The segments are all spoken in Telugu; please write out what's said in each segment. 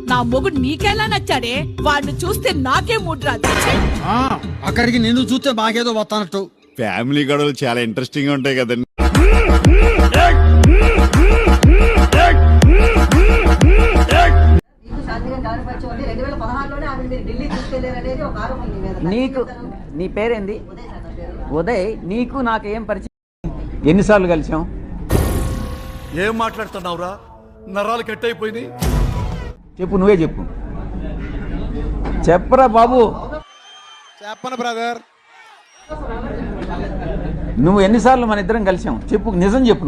నా మొగుడు నీకెలా నచ్చాడే? వాడిని చూస్తే నాకే మూడ్ రాదు. అక్కడికి నిన్ను చూస్తే బాగేదో వస్తానట్టు. ఫ్యామిలీ గొడవలు చాలా ఇంట్రెస్టింగ్ గా ఉంటాయి కదండి. నీకు నీ పేరేంది? ఉదయ్. నీకు నాకు ఏం పరిచయం? ఎన్నిసార్లు కలిసాం? ఏం మాట్లాడుతున్నావురా? నరాలు కట్ అయిపోయింది. చెప్పు, నువ్వే చెప్పు. చెప్పరా బాబు. చెప్పను బ్రదర్. నువ్వు ఎన్నిసార్లు మన ఇద్దరం కలిసాం? చెప్పు, నిజం చెప్పు.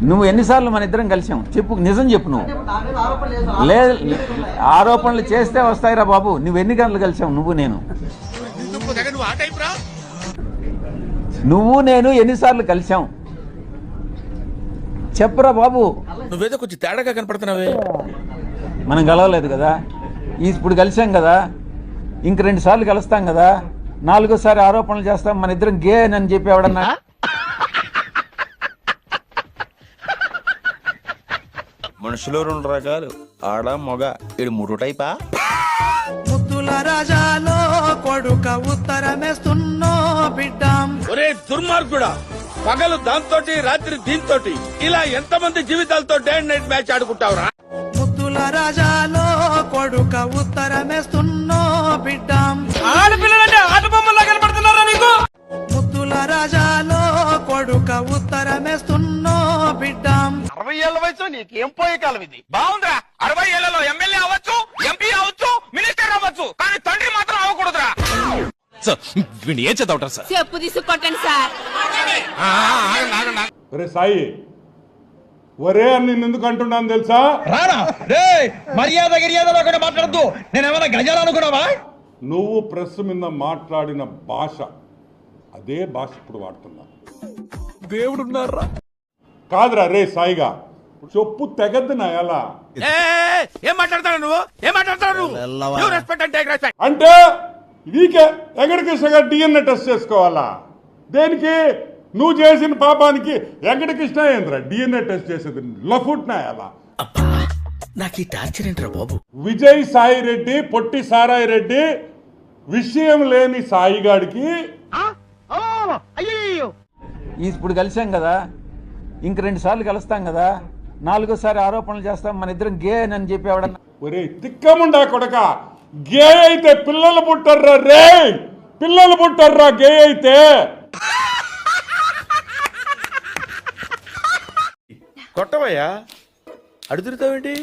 నువ్వు ఎన్నిసార్లు మన ఇద్దరం కలిసాం? చెప్పు, నిజం చెప్పు. నువ్వు లేదు, ఆరోపణలు చేస్తే వస్తాయిరా బాబు. నువ్వు ఎన్ని గంటలు కలిసాం? నువ్వు నేను ఎన్నిసార్లు కలిసాం? చెప్పురా బాబు. నువ్వేదో కొంచెం తేడాగా కనపడుతున్నావే. మనం కలవలేదు కదా, ఇప్పుడు కలిసాం కదా, ఇంక 2 సార్లు కలుస్తాం కదా, 4వ సారి ఆరోపణలు చేస్తాం మన ఇద్దరం గే అని చెప్పి ఎవడన్నా? మనుషులు 2 రకాలు, ఆడ మగ. ఇది 3 టైపా? ముద్దుల రాజాలో కొడుక ఉత్తరమేస్తున్నో బిడ్డ. ఒరే దుర్మార్గుడా, పగలు దాంతో రాత్రి దీంతో ఇలా ఎంతమంది జీవితాలతో డే అండ్ నైట్ మ్యాచ్ ఆడుకుంటావురా? ముద్దుల రాజాలో కొడుక ఉత్తరమేస్తున్నో బిడ్డ. ఆడపిల్లలంటే ఆట బొమ్మలా కనపడుతున్నారా నీకు? ముద్దుల రాజాలో కొడుక ఉత్తరమేస్తున్నో బిడ్డ. 60 ఏళ్ల వయసు నీకేం పోయే కాలం ఇది? బాగుందిరా. 60 ఏళ్లలో ఎమ్మెల్యే అవ్వచ్చు, ఎంపీ అవ్వచ్చు, మినిస్టర్ అవ్వచ్చు, కానీ తండ్రి మాత్రం అవ్వకూడదురా. వీడిని ఏం చదవటం సార్? చెప్పు తీసుకొట్టండి సార్. ఒరే సాయి, ఒరే అని నేను ఎందుకు అంటున్నాను తెలుసా? రానా మర్యాద గిర్యాదలో కూడా మాట్లాడద్దు. నేనేమన్నా గజాలు అనుకున్నావా? నువ్వు ప్రెస్ మీద మాట్లాడిన భాష అదే భాష ఇప్పుడు వాడుతున్నా. దేవుడున్నారా? కాదురా రే సాయిగా, చెప్పు తెగద్దు నా ఎలా ఏం మాట్లాడతాడు నువ్వు? ఏం మాట్లాడతాడు నువ్వు? You respect and take respect. అంటే వీకే వెంకటకృష్ణ గారు DNA టెస్ట్ చేసుకోవాలా? దేనికి? నువ్వు చేసిన పాపానికి వెంకటకృష్ణ ఏంద్రా DNA టెస్ట్ చేసేది? లఫుట్నా ఎలా? నాకు ఈ టార్చర్ ఏంట్రా బాబు? విజయ్ సాయి రెడ్డి, పొట్టి సారాయి రెడ్డి, విషయం లేని సాయిగాడికి ఇప్పుడు కలిసాం కదా, ఇంక 2 సార్లు కలుస్తాం కదా, 4వ సారి ఆరోపణలు చేస్తాం మన ఇద్దరం గే అని చెప్పి ఎవడన్నా? ఒరే తిక్కముండా కొడక, గే అయితే పిల్లలు పుట్టర్రా రే, పిల్లలు పుట్టర్రా గే అయితే. కొట్టవయ్యా, అడుగుతావేంటి?